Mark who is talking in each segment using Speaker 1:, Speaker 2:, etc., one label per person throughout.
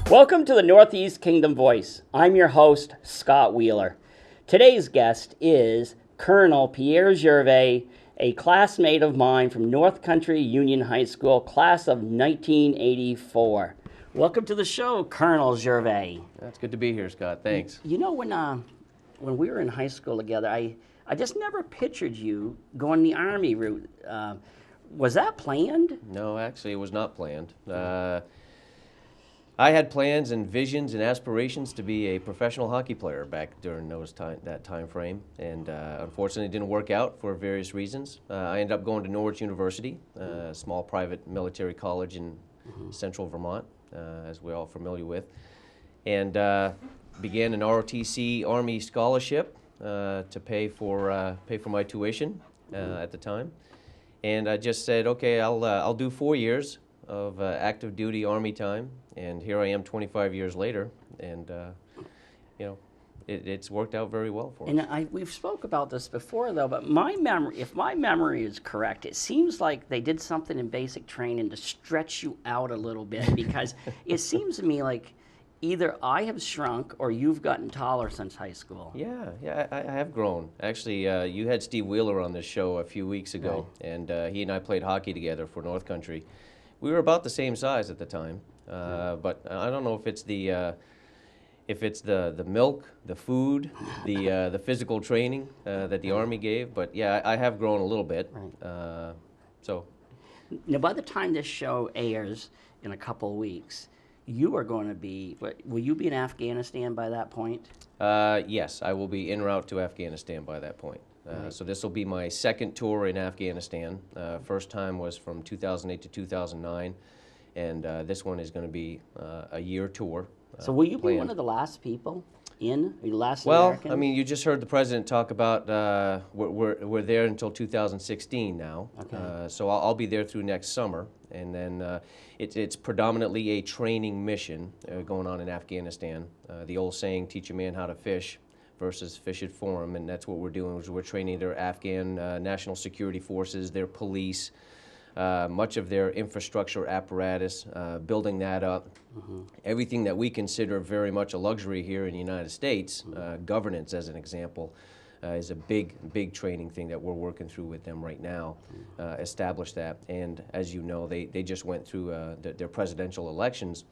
Speaker 1: Welcome to the Northeast Kingdom Voice. I'm your host, Scott Wheeler. Today's guest is Colonel Pierre Gervais, a classmate of mine from North Country Union High School, class of 1984. Welcome to the show, Colonel Gervais.
Speaker 2: That's good to be here, Scott. Thanks.
Speaker 1: You know, when we were in high school together, I just never pictured you going the Army route. Was that planned?
Speaker 2: No, actually, it was not planned. I had plans and visions and aspirations to be a professional hockey player back during that time frame, and unfortunately it didn't work out for various reasons. I ended up going to Norwich University, a small private military college in central Vermont, as we're all familiar with, and began an ROTC Army scholarship to pay for my tuition at the time. And I just said, okay, I'll do 4 years of active duty Army time, and here I am 25 years later, and it's worked out very well for us.
Speaker 1: And we've spoke about this before, though, but if my memory is correct, it seems like they did something in basic training to stretch you out a little bit, because it seems to me like either I have shrunk or you've gotten taller since high school.
Speaker 2: Yeah, I have grown. Actually, you had Steve Wheeler on this show a few weeks ago, right. And he and I played hockey together for North Country. We were about the same size at the time, but I don't know if it's the milk, the food, the physical training that the Army gave. But yeah, I have grown a little bit. Right.
Speaker 1: Now, by the time this show airs in a couple of weeks, you are going to be. Will you be in Afghanistan by that point?
Speaker 2: Yes, I will be en route to Afghanistan by that point. Right. So this will be my second tour in Afghanistan. First time was from 2008 to 2009, and this one is going to be a year tour.
Speaker 1: So will you be one of the last people in? Are you the last
Speaker 2: Well,
Speaker 1: American?
Speaker 2: I mean, you just heard the president talk about we're there until 2016 now. Okay. So I'll be there through next summer, and then it's predominantly a training mission going on in Afghanistan. The old saying, teach a man how to fish versus fish it for them, and that's what we're doing. We're training their Afghan national security forces, their police, much of their infrastructure apparatus, building that up. Mm-hmm. Everything that we consider very much a luxury here in the United States, governance as an example, is a big training thing that we're working through with them right now, establish that. And as you know, they just went through their presidential elections,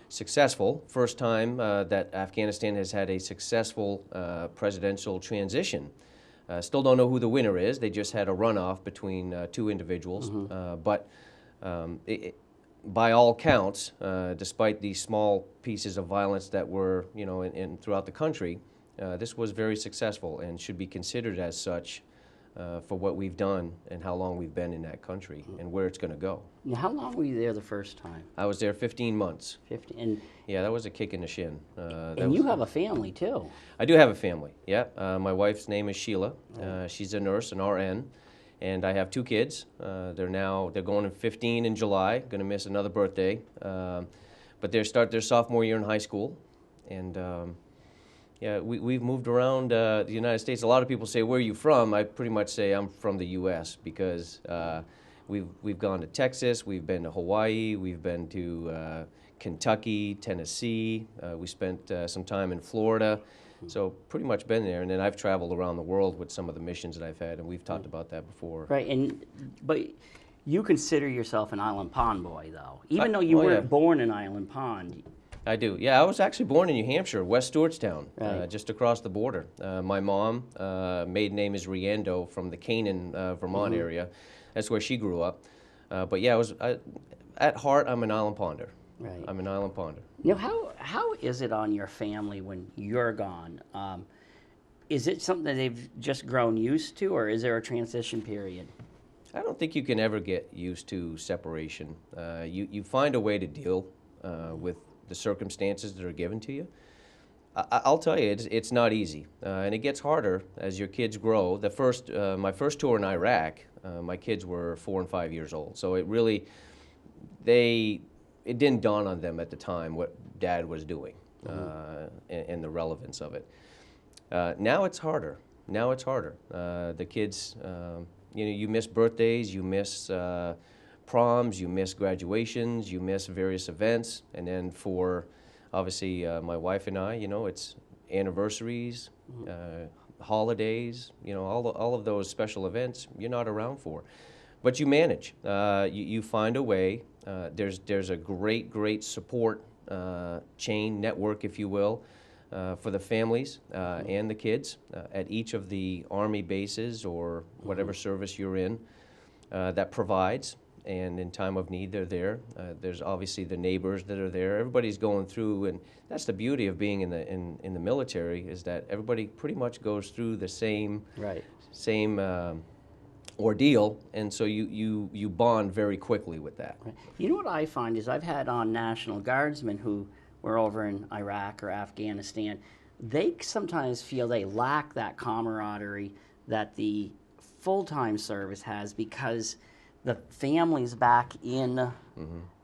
Speaker 2: successful. First time that Afghanistan has had a successful presidential transition. Still don't know who the winner is. They just had a runoff between two individuals. But by all counts, despite these small pieces of violence that were, in throughout the country, this was very successful and should be considered as such for what we've done and how long we've been in that country and where it's going to go.
Speaker 1: Now, how long were you there the first time?
Speaker 2: I was there 15 months.
Speaker 1: 15, and
Speaker 2: yeah, that was a kick in the shin.
Speaker 1: And you have a family too.
Speaker 2: I do have a family. Yeah, my wife's name is Sheila. She's a nurse, an RN, and I have two kids. They're going in 15 in July. Going to miss another birthday, but they start their sophomore year in high school, and. Yeah, we've moved around the United States. A lot of people say, where are you from? I pretty much say I'm from the U.S. because we've gone to Texas, we've been to Hawaii, we've been to Kentucky, Tennessee. We spent some time in Florida. So pretty much been there. And then I've traveled around the world with some of the missions that I've had, and we've talked about that before.
Speaker 1: Right, but you consider yourself an Island Pond boy, though. Even though you weren't born in Island Pond.
Speaker 2: I do. Yeah, I was actually born in New Hampshire, West Stewartstown,
Speaker 1: right.
Speaker 2: Just across the border. My mom, maiden name is Riendo, from the Canaan, Vermont area. That's where she grew up. But yeah, at heart, I'm an Island Ponder.
Speaker 1: Right.
Speaker 2: I'm an Island Ponder.
Speaker 1: Now, how is it on your family when you're gone? Is it something that they've just grown used to, or is there a transition period?
Speaker 2: I don't think you can ever get used to separation. You find a way to deal with the circumstances that are given to you. I'll tell you, it's not easy, and it gets harder as your kids grow. My first tour in Iraq, my kids were 4 and 5 years old, so it really, they it didn't dawn on them at the time what Dad was doing, and the relevance of it. Now it's harder. Now it's harder. The kids, you miss birthdays, you miss proms, you miss graduations, you miss various events, and then for, obviously, my wife and I, it's anniversaries, holidays, all of those special events you're not around for. But you manage. You find a way. There's a great support chain, network, if you will, for the families and the kids at each of the Army bases or whatever service you're in that provides. And in time of need, they're there. There's obviously the neighbors that are there. Everybody's going through, and that's the beauty of being in the military, is that everybody pretty much goes through the same ordeal, and so you bond very quickly with that.
Speaker 1: You know what I find is I've had on National Guardsmen who were over in Iraq or Afghanistan. They sometimes feel they lack that camaraderie that the full-time service has, because the families back in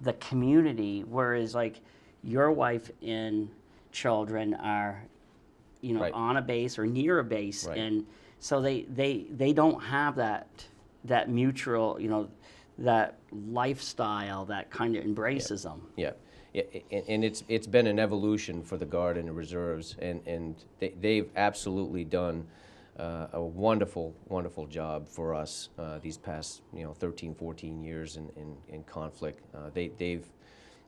Speaker 1: the community, whereas like your wife and children are, on a base or near a base, and so they don't have that mutual, that lifestyle that kind of embraces them.
Speaker 2: Yeah, and it's been an evolution for the Guard and the Reserves, and they've absolutely done a wonderful job for us these past 13, 14 years in conflict. They've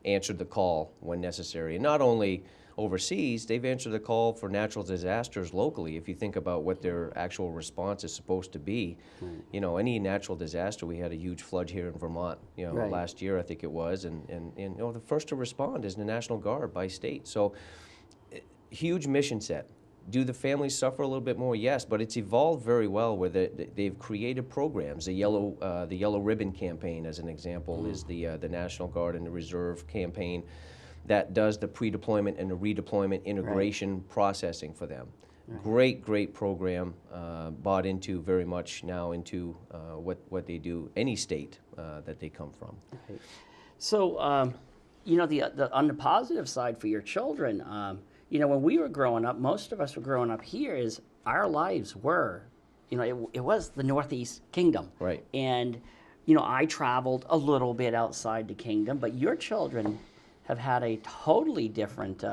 Speaker 2: answered the call when necessary, and not only overseas, they've answered the call for natural disasters locally. If you think about what their actual response is supposed to be, any natural disaster. We had a huge flood here in Vermont, last year I think it was, and the first to respond is the National Guard by state. So huge mission set. Do the families suffer a little bit more? Yes, but it's evolved very well where they've created programs. The Yellow Ribbon campaign, as an example, is the National Guard and the Reserve campaign that does the pre-deployment and the redeployment integration processing for them. Great program, bought into very much now into what they do, any state that they come from.
Speaker 1: Okay. So, on the positive side for your children, when we were growing up, most of us were growing up here, is our lives were, it was the Northeast Kingdom.
Speaker 2: Right.
Speaker 1: And, I traveled a little bit outside the kingdom, but your children have had a totally different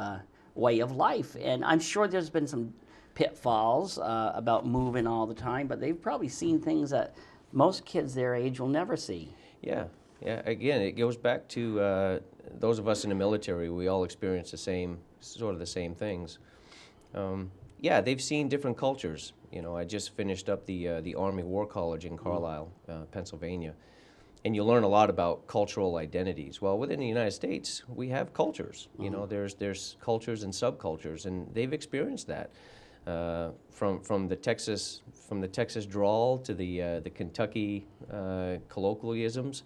Speaker 1: way of life. And I'm sure there's been some pitfalls about moving all the time, but they've probably seen things that most kids their age will never see.
Speaker 2: Yeah. Again, it goes back to those of us in the military. We all experience the same things. They've seen different cultures. I just finished up the Army War College in Carlisle, Pennsylvania, and you learn a lot about cultural identities. Well, within the United States, we have cultures. There's cultures and subcultures, and they've experienced that. From the Texas drawl to the Kentucky colloquialisms,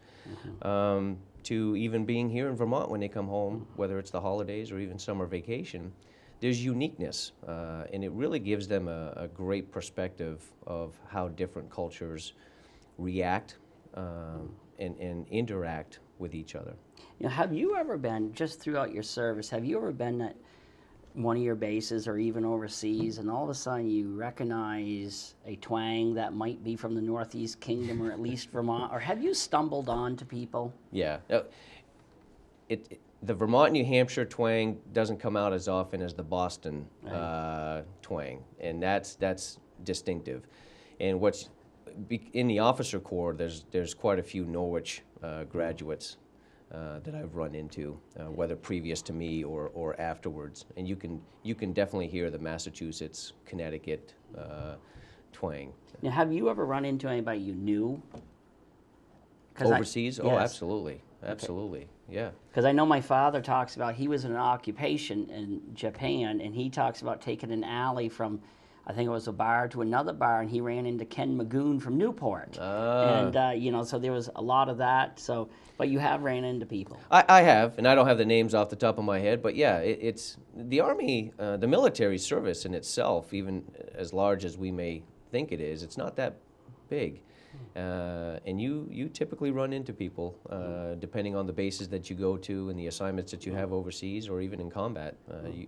Speaker 2: to even being here in Vermont when they come home, whether it's the holidays or even summer vacation, there's uniqueness, and it really gives them a great perspective of how different cultures react and interact with each other.
Speaker 1: Have you ever been, just throughout your service, have you ever been at one of your bases or even overseas, and all of a sudden you recognize a twang that might be from the Northeast Kingdom or at least Vermont? Or have you stumbled on to people?
Speaker 2: Yeah. The Vermont, New Hampshire twang doesn't come out as often as the Boston twang, and that's distinctive. And in the officer corps, there's quite a few Norwich graduates that I've run into, whether previous to me or afterwards, and you can definitely hear the Massachusetts, Connecticut twang.
Speaker 1: Now, have you ever run into anybody you knew?
Speaker 2: Overseas?
Speaker 1: Yes.
Speaker 2: Oh, absolutely, okay. Yeah.
Speaker 1: Because I know my father talks about, he was in an occupation in Japan, and he talks about taking an alley from, I think it was a bar to another bar, and he ran into Ken Magoon from Newport. And, so there was a lot of that. So, but you have ran into people.
Speaker 2: I have, and I don't have the names off the top of my head, but yeah, it's the Army, the military service in itself, even as large as we may think it is, it's not that big. And you typically run into people, depending on the bases that you go to and the assignments that you have overseas or even in combat.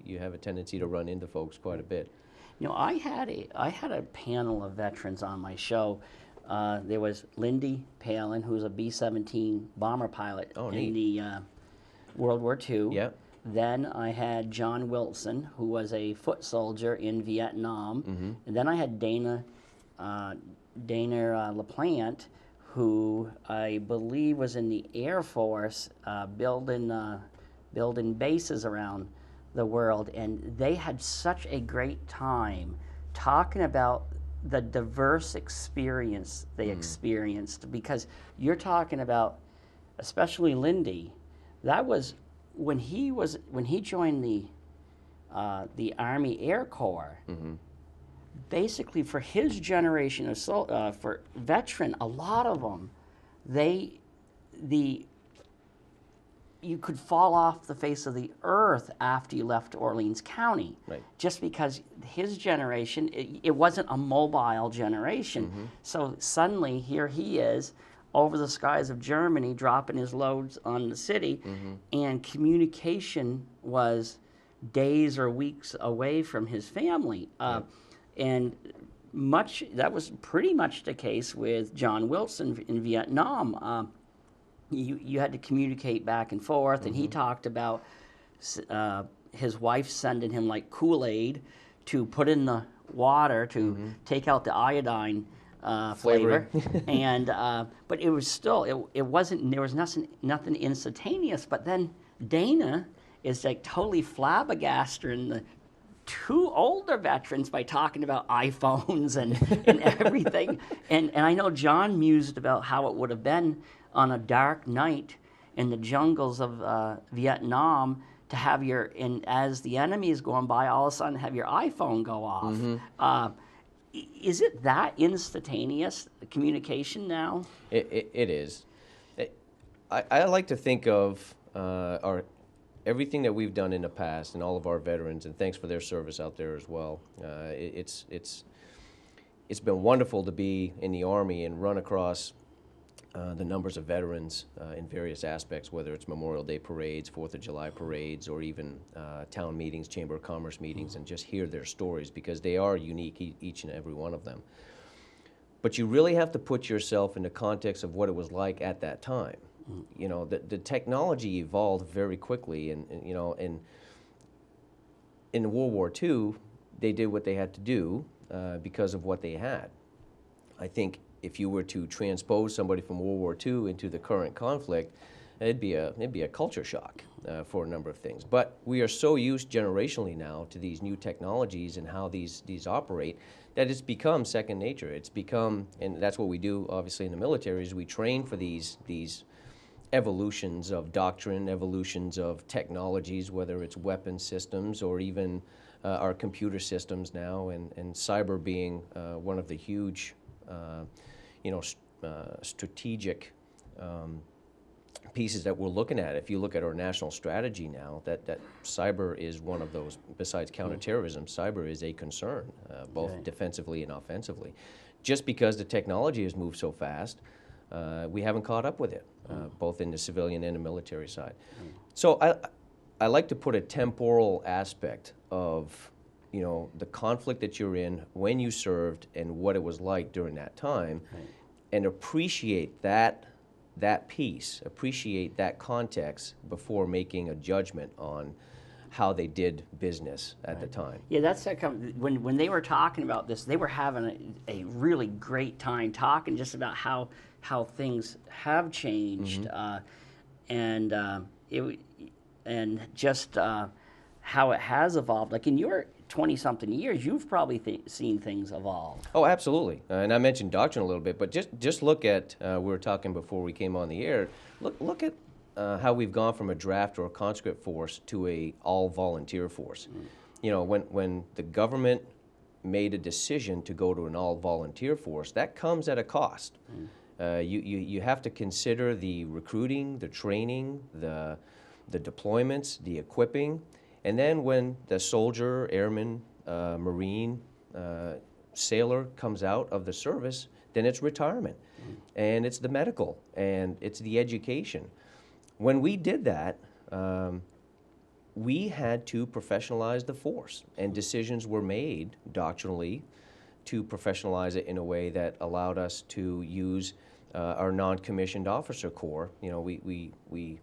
Speaker 2: You have a tendency to run into folks quite a bit.
Speaker 1: You know, I had a panel of veterans on my show. There was Lindy Palin, who's a B-17 bomber pilot in the World War II.
Speaker 2: Yeah.
Speaker 1: Then I had John Wilson, who was a foot soldier in Vietnam. And then I had Dana LaPlante, who I believe was in the Air Force, building bases around the world. And they had such a great time talking about the diverse experience they experienced, because you're talking about, especially Lindy, that was when he joined the Army Air Corps. Basically, for his generation of for veteran, a lot of them, you could fall off the face of the earth after you left Orleans County, just because his generation, it wasn't a mobile generation. So suddenly here he is over the skies of Germany dropping his loads on the city, and communication was days or weeks away from his family. And that was pretty much the case with John Wilson in Vietnam. You had to communicate back and forth, and he talked about his wife sending him like Kool-Aid to put in the water to take out the iodine flavor. And but it was still, it wasn't, there was nothing instantaneous. But then Dana is like totally flabbergasting the two older veterans by talking about iPhones and everything. And I know John mused about how it would have been on a dark night in the jungles of Vietnam to have as the enemy is going by, all of a sudden have your iPhone go off. Is it that instantaneous communication now?
Speaker 2: It is. I like to think of everything that we've done in the past, and all of our veterans, and thanks for their service out there as well. It's been wonderful to be in the Army and run across the numbers of veterans in various aspects, whether it's Memorial Day parades, 4th of July parades, or even town meetings, Chamber of Commerce meetings, and just hear their stories, because they are unique, each and every one of them. But you really have to put yourself in the context of what it was like at that time. You know, the technology evolved very quickly, and you know, in World War II, they did what they had to do because of what they had. I think if you were to transpose somebody from World War II into the current conflict, it'd be a culture shock for a number of things. But we are so used generationally now to these new technologies and how these operate, that it's become second nature. It's become, and that's what we do obviously in the military, is we train for these evolutions of doctrine, evolutions of technologies, whether it's weapon systems or even our computer systems now, and cyber being one of the huge strategic pieces that we're looking at. If you look at our national strategy now, that cyber is one of those. Besides counterterrorism, cyber is a concern, both defensively and offensively. Just because the technology has moved so fast, we haven't caught up with it, both in the civilian and the military side. So I like to put a temporal aspect of, you know, the conflict that you're in, when you served, and what it was like during that time, and appreciate that piece, appreciate that context before making a judgment on how they did business at the time.
Speaker 1: Yeah, that's when they were talking about this, they were having a really great time talking just about how things have changed, and just how it has evolved. Like in your 20-something years, you've probably seen things evolve.
Speaker 2: Oh, absolutely. And I mentioned doctrine a little bit, but just look at, we were talking before we came on the air, look at how we've gone from a draft or a conscript force to a all-volunteer force. You know, when the government made a decision to go to an all-volunteer force, that comes at a cost. You have to consider the recruiting, the training, the deployments, the equipping, and then when the soldier, airman, Marine, sailor comes out of the service, then it's retirement, and it's the medical, and it's the education. When we did that, we had to professionalize the force, and decisions were made doctrinally to professionalize it in a way that allowed us to use our non-commissioned officer corps. You know, we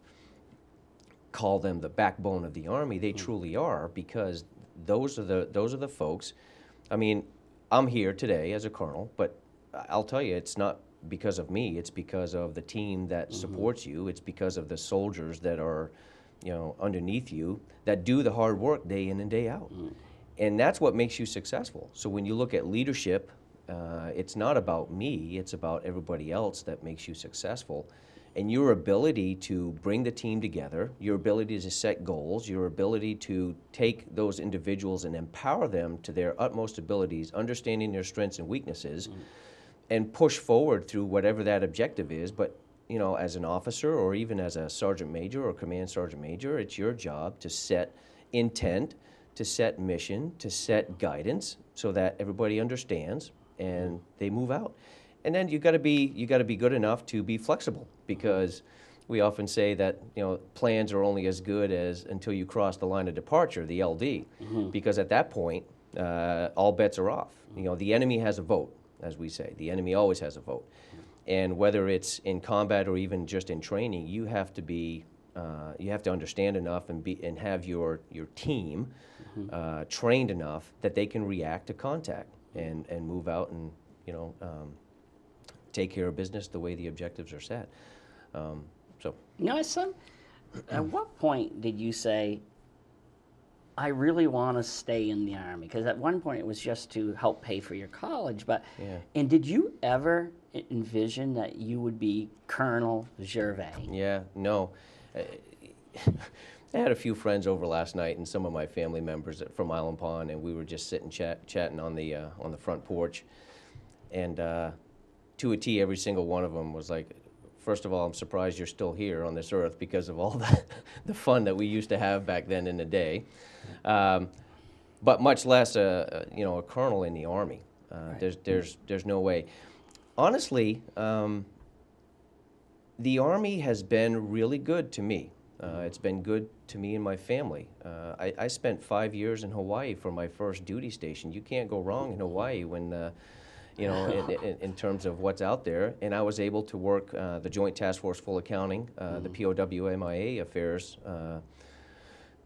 Speaker 2: call them the backbone of the Army. They truly are, because those are the folks. I mean, I'm here today as a colonel, but I'll tell you, it's not because of me. It's because of the team that supports you. It's because of the soldiers that are, you know, underneath you, that do the hard work day in and day out. And that's what makes you successful. So when you look at leadership, it's not about me, it's about everybody else that makes you successful. And your ability to bring the team together, your ability to set goals, your ability to take those individuals and empower them to their utmost abilities, understanding their strengths and weaknesses, and push forward through whatever that objective is. But, you know, as an officer or even as a sergeant major or command sergeant major, it's your job to set intent, to set mission, to set guidance, so that everybody understands and they move out. And then you got to be good enough to be flexible, because we often say that, you know, plans are only as good as until you cross the line of departure, the LD, because at that point all bets are off. You know, the enemy has a vote, as we say. The enemy always has a vote, and whether it's in combat or even just in training, you have to understand enough and have your team trained enough that they can react to contact and move out and, you know, take care of business the way the objectives are set. So.
Speaker 1: Now, at what point did you say, I really want to stay in the Army? Because at one point it was just to help pay for your college, but and did you ever envision that you would be Colonel Gervais?
Speaker 2: Yeah, no. I had a few friends over last night, and some of my family members from Island Pond, and we were just sitting chatting on the front porch, and to a T, every single one of them was like, first of all, I'm surprised you're still here on this earth because of all the fun that we used to have back then in the day, but much less you know, a colonel in the Army. There's no way. Honestly, the Army has been really good to me. It's been good to me and my family. I spent 5 years in Hawaii for my first duty station. You can't go wrong in Hawaii when, you know, in terms of what's out there. And I was able to work the Joint Task Force Full Accounting, the POW-MIA Affairs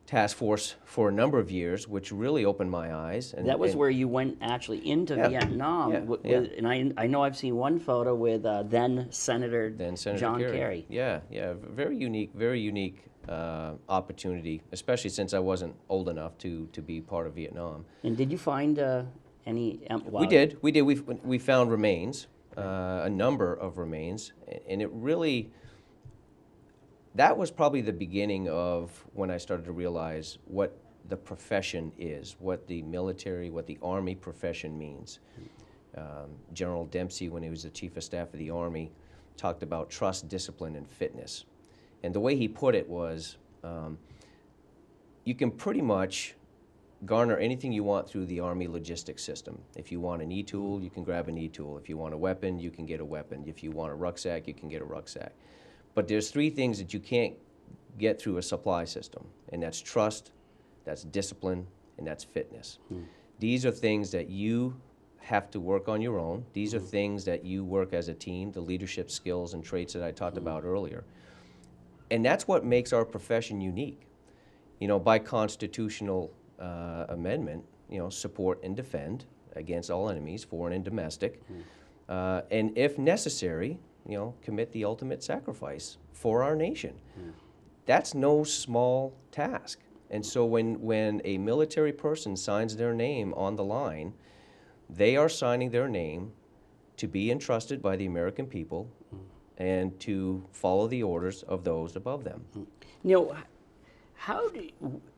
Speaker 2: Task Force for a number of years, which really opened my eyes. And,
Speaker 1: that was where you went actually into Vietnam. And I know I've seen one photo with then Senator John Kerry.
Speaker 2: Yeah, very unique opportunity, especially since I wasn't old enough to be part of Vietnam.
Speaker 1: And did you find any?
Speaker 2: We did. We found remains, a number of remains, and it really. That was probably the beginning of when I started to realize what the profession is, what the military, what the Army profession means. General Dempsey, when he was the Chief of Staff of the Army, talked about trust, discipline, and fitness. And the way he put it was, you can pretty much garner anything you want through the Army logistics system. If you want an e-tool, you can grab an e-tool. If you want a weapon, you can get a weapon. If you want a rucksack, you can get a rucksack. But there's three things that you can't get through a supply system, and that's trust, that's discipline, and that's fitness. These are things that you have to work on your own. These are things that you work as a team, the leadership skills and traits that I talked about earlier. And that's what makes our profession unique. You know, by constitutional amendment, you know, support and defend against all enemies, foreign and domestic, and if necessary, you know, commit the ultimate sacrifice for our nation. That's no small task. And so when a military person signs their name on the line, they are signing their name to be entrusted by the American people and to follow the orders of those above them.
Speaker 1: You know,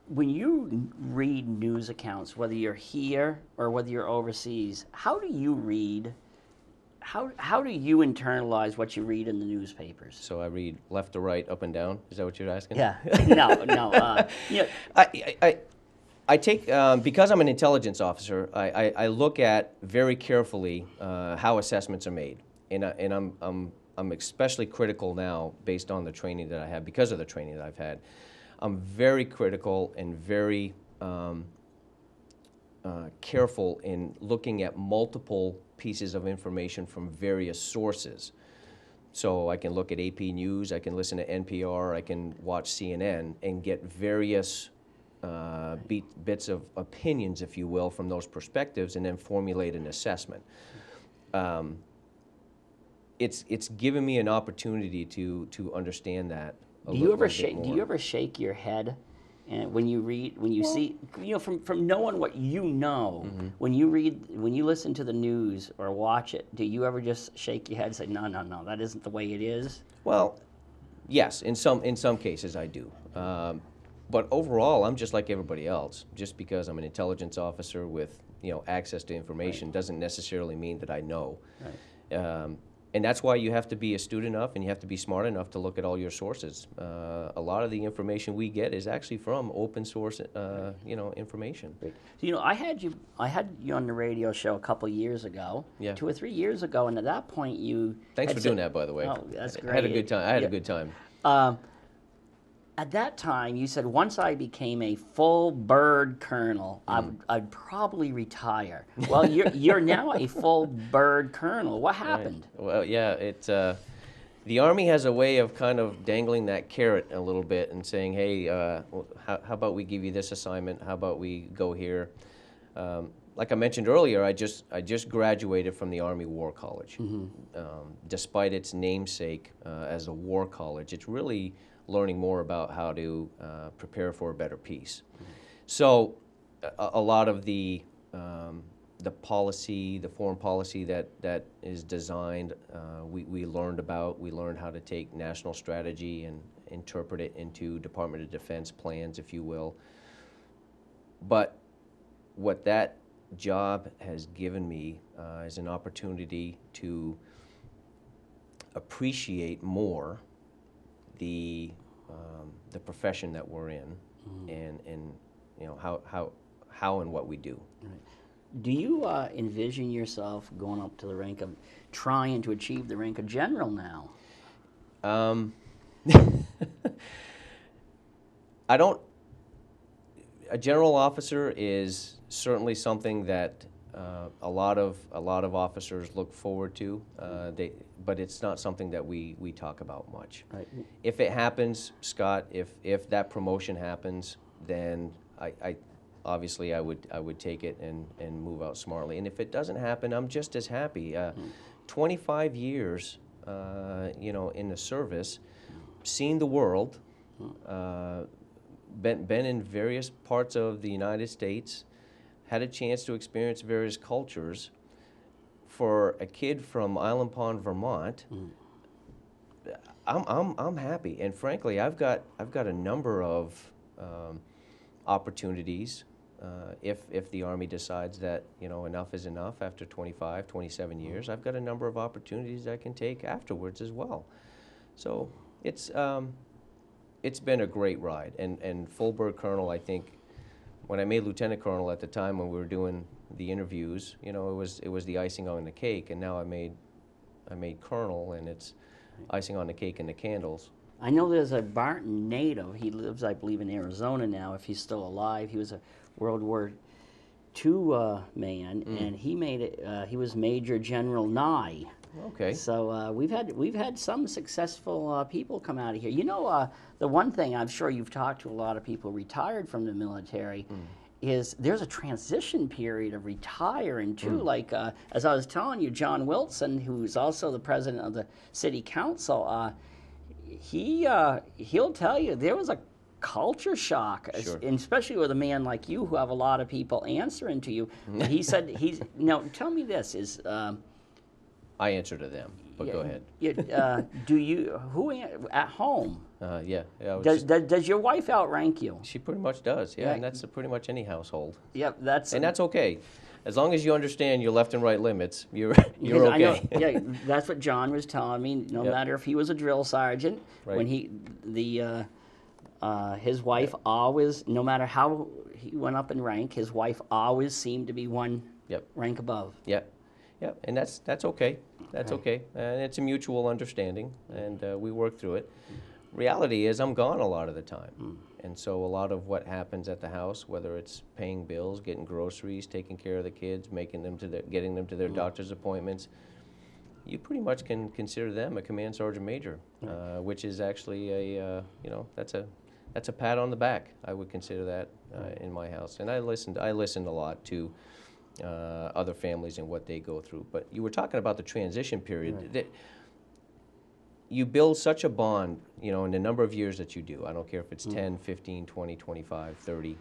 Speaker 1: when you read news accounts, whether you're here or whether you're overseas, how do you read? How do you internalize what you read in the newspapers?
Speaker 2: So I read left to right, up and down. Is that what you're asking?
Speaker 1: Yeah. No. Yeah.
Speaker 2: I take, because I'm an intelligence officer, I look at very carefully how assessments are made. And I'm especially critical now based on the training that I have, because of the training that I've had. I'm very critical and very careful in looking at multiple pieces of information from various sources. So I can look at AP News, I can listen to NPR, I can watch CNN and get various bits of opinions, if you will, from those perspectives, and then formulate an assessment. It's given me an opportunity to understand that.
Speaker 1: Do you ever shake your head, and when you see, from knowing what you know,
Speaker 2: Mm-hmm.
Speaker 1: when you listen to the news or watch it, do you ever just shake your head and say, no, that isn't the way it is?
Speaker 2: Well, yes, in some cases I do. But overall, I'm just like everybody else. Just because I'm an intelligence officer with access to information doesn't necessarily mean that I know. Right. And that's why you have to be astute enough and you have to be smart enough to look at all your sources. A lot of the information we get is actually from open source, information.
Speaker 1: Great. So, I had you on the radio show a couple years ago,
Speaker 2: Yeah.
Speaker 1: 2 or 3 years ago, and at that point you.
Speaker 2: Thanks for doing that, by the way.
Speaker 1: Oh, that's great.
Speaker 2: I had a good time. I had a good time.
Speaker 1: At that time, you said once I became a full bird colonel, I'd probably retire. Well, you're now a full bird colonel. What happened?
Speaker 2: Right. Well, yeah, the Army has a way of kind of dangling that carrot a little bit and saying, hey, how about we give you this assignment? How about we go here? Like I mentioned earlier, I just graduated from the Army War College. Mm-hmm. Despite its namesake as a war college, it's really learning more about how to prepare for a better peace. Mm-hmm. So a lot of the policy, the foreign policy that is designed, we learned about. We learned how to take national strategy and interpret it into Department of Defense plans, if you will. But what that job has given me is an opportunity to appreciate more the profession that we're in, and how and what we do.
Speaker 1: Right. Do you envision yourself going up to the rank of trying to achieve the rank of general now?
Speaker 2: I don't. A general officer is certainly something that a lot of officers look forward to. But it's not something that we talk about much.
Speaker 1: Right.
Speaker 2: If it happens, Scott, if that promotion happens, then I obviously I would take it and move out smartly. And if it doesn't happen, I'm just as happy. 25 years, in the service, seen the world, been in various parts of the United States, had a chance to experience various cultures. For a kid from Island Pond, Vermont, I'm happy, and frankly, I've got a number of opportunities. If the Army decides that enough is enough after 25, 27 years, I've got a number of opportunities I can take afterwards as well. So it's been a great ride, and full bird colonel, I think. When I made lieutenant colonel at the time, when we were doing the interviews, it was the icing on the cake, and now I made colonel, and it's icing on the cake and the candles.
Speaker 1: I know there's a Barton native. He lives, I believe, in Arizona now, if he's still alive. He was a World War II man, and he made it. He was Major General Nye.
Speaker 2: Okay.
Speaker 1: So we've had some successful people come out of here. The one thing I'm sure you've talked to a lot of people retired from the military is there's a transition period of retiring too. Like as I was telling you, John Wilson, who's also the president of the city council, he'll tell you there was a culture shock,
Speaker 2: Sure.
Speaker 1: and especially with a man like you who have a lot of people answering to you. He said tell me this is.
Speaker 2: I answer to them, but go ahead.
Speaker 1: Do you at home?
Speaker 2: Yeah.
Speaker 1: Does your wife outrank you?
Speaker 2: She pretty much does. Yeah, and that's pretty much any household.
Speaker 1: Yep,
Speaker 2: that's okay. As long as you understand your left and right limits, you're
Speaker 1: okay.
Speaker 2: I know,
Speaker 1: yeah, that's what John was telling me. No matter if he was a drill sergeant,
Speaker 2: right.
Speaker 1: when his wife always, no matter how he went up in rank. His wife always seemed to be one
Speaker 2: Yep.
Speaker 1: rank above.
Speaker 2: Yep. Yep. And that's okay. That's okay. And it's a mutual understanding, and we work through it. Reality is, I'm gone a lot of the time. And so a lot of what happens at the house, whether it's paying bills, getting groceries, taking care of the kids, getting them to their doctor's appointments, you pretty much can consider them a command sergeant major, which is actually that's a pat on the back. I would consider that in my house. And I listened a lot to other families and what they go through. But you were talking about the transition period. You build such a bond, in the number of years that you do. I don't care if it's 10, 15, 20, 25, 30,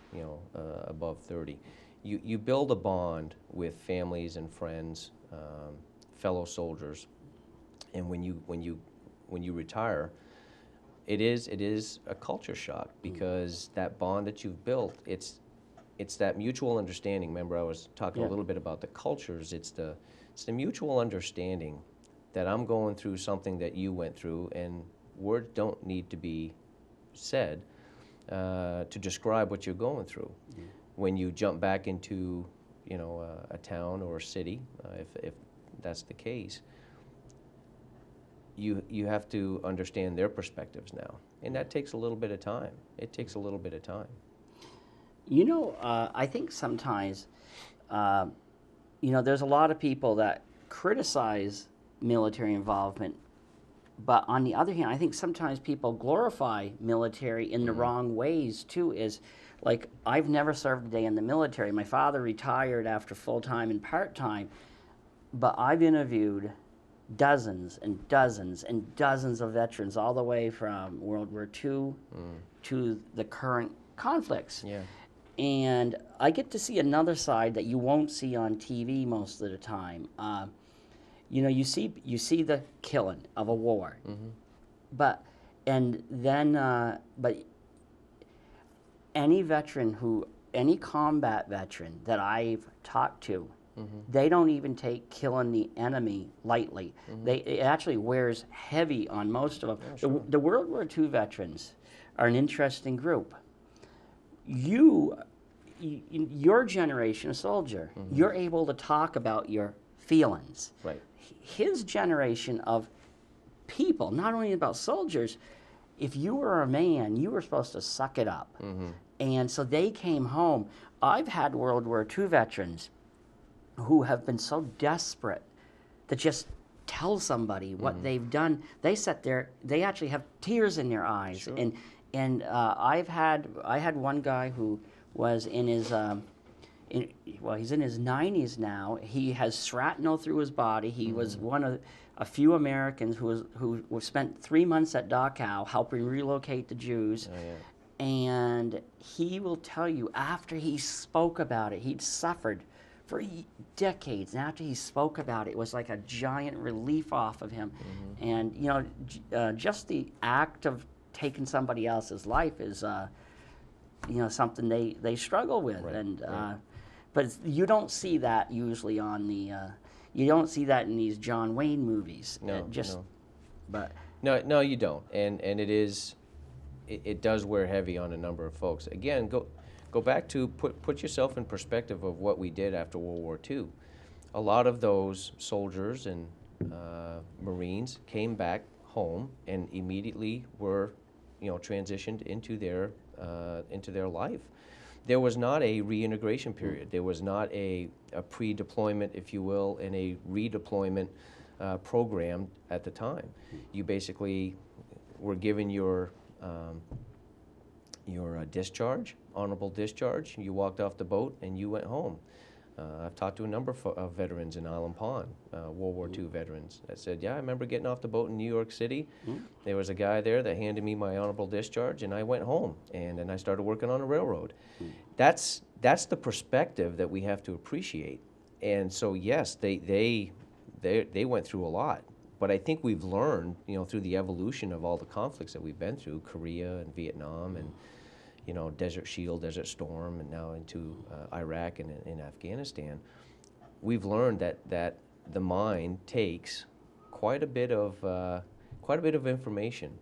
Speaker 2: above 30. You build a bond with families and friends, fellow soldiers, and when you retire, it is a culture shock, because that bond that you've built, it's that mutual understanding. Remember, I was talking a little bit about the cultures. It's the mutual understanding that I'm going through something that you went through, and words don't need to be said to describe what you're going through. When you jump back into a town or a city, if that's the case, you have to understand their perspectives now, and that takes a little bit of time. It takes a little bit of time.
Speaker 1: I think sometimes, there's a lot of people that criticize military involvement, but on the other hand, I think sometimes people glorify military in the wrong ways too. Is like, I've never served a day in the military. My father retired after full-time and part-time, but I've interviewed dozens and dozens and dozens of veterans, all the way from World War II to the current conflicts.
Speaker 2: Yeah.
Speaker 1: And I get to see another side that you won't see on TV most of the time. You see the killing of a war, but any combat veteran that I've talked to, they don't even take killing the enemy lightly. It actually wears heavy on most of them.
Speaker 2: Yeah, sure.
Speaker 1: The World War II veterans are an interesting group. Your generation of soldier, you're able to talk about your feelings.
Speaker 2: Right.
Speaker 1: His generation of people, not only about soldiers, if you were a man, you were supposed to suck it up. And so they came home. I've had World War II veterans who have been so desperate to just tell somebody what they've done. They actually have tears in their eyes.
Speaker 2: Sure.
Speaker 1: And I had one guy who was in his he's in his 90s now. He has shrapnel through his body. He was one of a few Americans who spent 3 months at Dachau helping relocate the Jews.
Speaker 2: Oh, yeah.
Speaker 1: And he will tell you, after he spoke about it, he'd suffered for decades, and after he spoke about it, it was like a giant relief off of him. And just the act of taking somebody else's life is something they struggle with.
Speaker 2: Right,
Speaker 1: And
Speaker 2: right.
Speaker 1: but you don't see that usually on the you don't see that in these John Wayne movies.
Speaker 2: No,
Speaker 1: no. But
Speaker 2: No, you don't. And it does wear heavy on a number of folks. Again, go back to put yourself in perspective of what we did after World War II. A lot of those soldiers and Marines came back home and immediately were, transitioned into their life. There was not a reintegration period. There was not a pre-deployment, if you will, and a redeployment program at the time. You basically were given your discharge, honorable discharge. You walked off the boat and you went home. I've talked to a number of veterans in Island Pond, World War II veterans, that said, yeah, I remember getting off the boat in New York City. There was a guy there that handed me my honorable discharge, and I went home, and then I started working on a railroad. That's the perspective that we have to appreciate. And so, yes, they went through a lot. But I think we've learned, through the evolution of all the conflicts that we've been through, Korea and Vietnam and, Desert Shield, Desert Storm, and now into Iraq and in Afghanistan, we've learned that the mind takes quite a bit of information,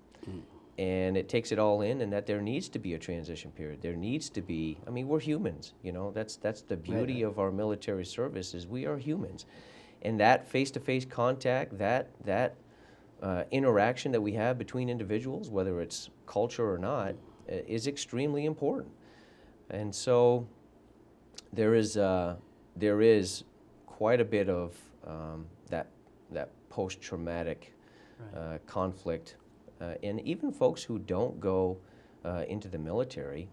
Speaker 2: and it takes it all in, and that there needs to be a transition period. There needs to be, I mean, we're humans, you know, that's the beauty of our military service is we are humans. And that face-to-face contact, that interaction that we have between individuals, whether it's culture or not, is extremely important. And so there is quite a bit of that post-traumatic conflict. And even folks who don't go into the military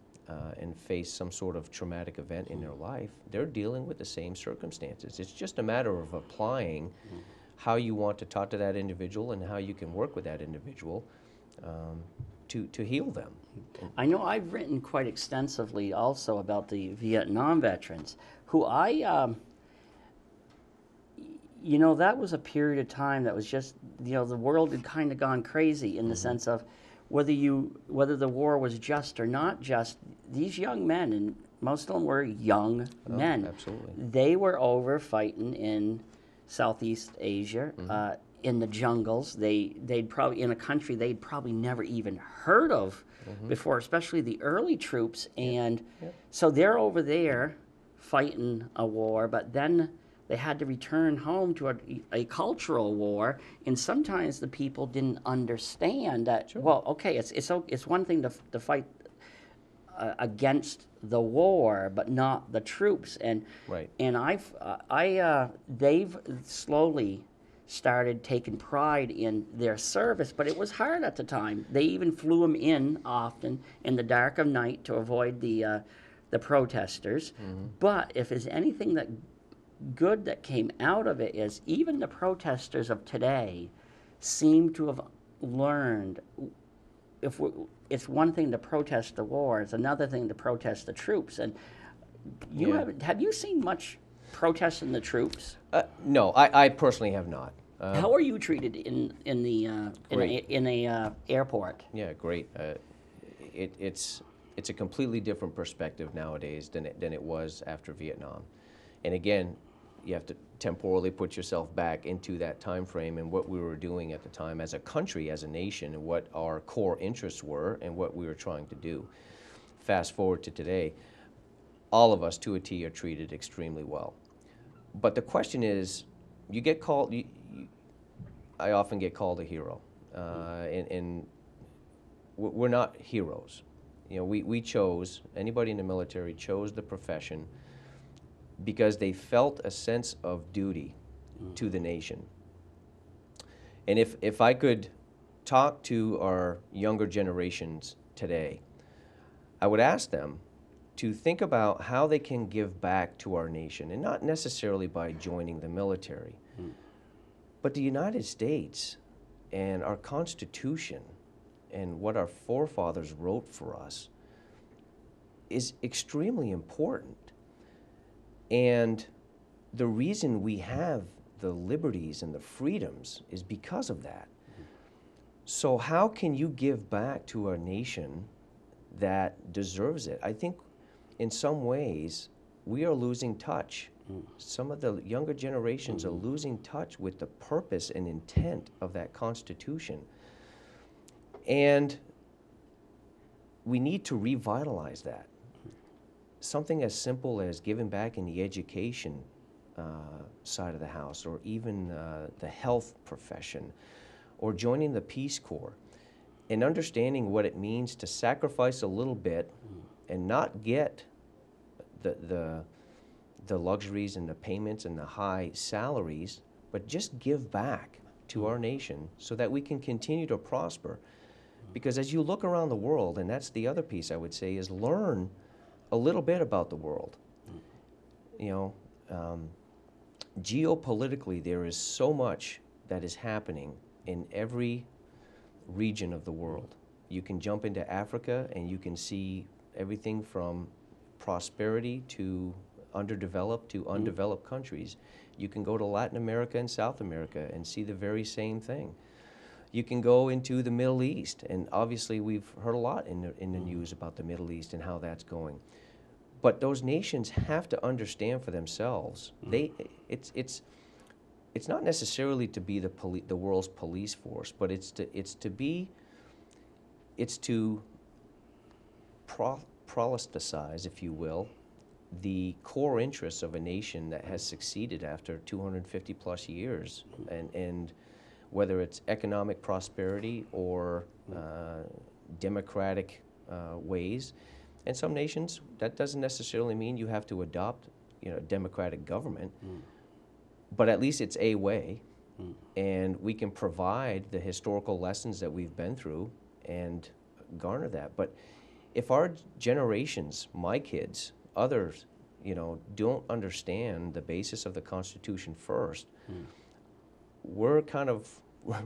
Speaker 2: and face some sort of traumatic event in their life, they're dealing with the same circumstances. It's just a matter of applying how you want to talk to that individual and how you can work with that individual to heal them.
Speaker 1: I know I've written quite extensively also about the Vietnam veterans, who you know, that was a period of time that was just, you know, the world had kind of gone crazy in the sense of whether the war was just or not just. These young men, and most of them were young men,
Speaker 2: absolutely.
Speaker 1: They were over fighting in Southeast Asia, in the jungles. They'd probably in a country they'd probably never even heard of before, especially the early troops. And so they're over there fighting a war, but then they had to return home to a cultural war, and sometimes the people didn't understand that. Sure. Well, okay, it's one thing to fight against the war, but not the troops. And they've slowly started taking pride in their service, but it was hard at the time. They even flew them in often in the dark of night to avoid the protesters. But if there's anything that good that came out of it is even the protesters of today seem to have learned it's one thing to protest the war, it's another thing to protest the troops. And have you seen much protest in the troops?
Speaker 2: No, I personally have not.
Speaker 1: How are you treated in a airport?
Speaker 2: Yeah, great. It's a completely different perspective nowadays than it was after Vietnam. And again, you have to temporally put yourself back into that time frame and what we were doing at the time as a country, as a nation, and what our core interests were and what we were trying to do. Fast forward to today, all of us to a T are treated extremely well. But the question is, you get called, I often get called a hero, and we're not heroes. You know, we chose, anybody in the military chose the profession because they felt a sense of duty to the nation. And if I could talk to our younger generations today, I would ask them to think about how they can give back to our nation, and not necessarily by joining the military, but the United States and our Constitution and what our forefathers wrote for us is extremely important. And the reason we have the liberties and the freedoms is because of that. So how can you give back to a nation that deserves it? I think in some ways we are losing touch. Some of the younger generations are losing touch with the purpose and intent of that Constitution. And we need to revitalize that. Something as simple as giving back in the education side of the house, or even the health profession, or joining the Peace Corps, and understanding what it means to sacrifice a little bit and not get the luxuries and the payments and the high salaries, but just give back to our nation so that we can continue to prosper. Because as you look around the world, and that's the other piece I would say, is learn a little bit about the world. You know, geopolitically, there is so much that is happening in every region of the world. You can jump into Africa and you can see everything from prosperity to underdeveloped to undeveloped countries. You can go to Latin America and South America and see the very same thing. You can go into the Middle East, and obviously we've heard a lot in the news about the Middle East and how that's going. But those nations have to understand for themselves. It's not necessarily to be the world's police force, but it's to be it's to prolisticize, if you will, the core interests of a nation that has succeeded after 250 plus years, and whether it's economic prosperity or democratic ways. And some nations, that doesn't necessarily mean you have to adopt, democratic government, but at least it's a way, and we can provide the historical lessons that we've been through and garner that. But if our generations, my kids, others, don't understand the basis of the Constitution first, we're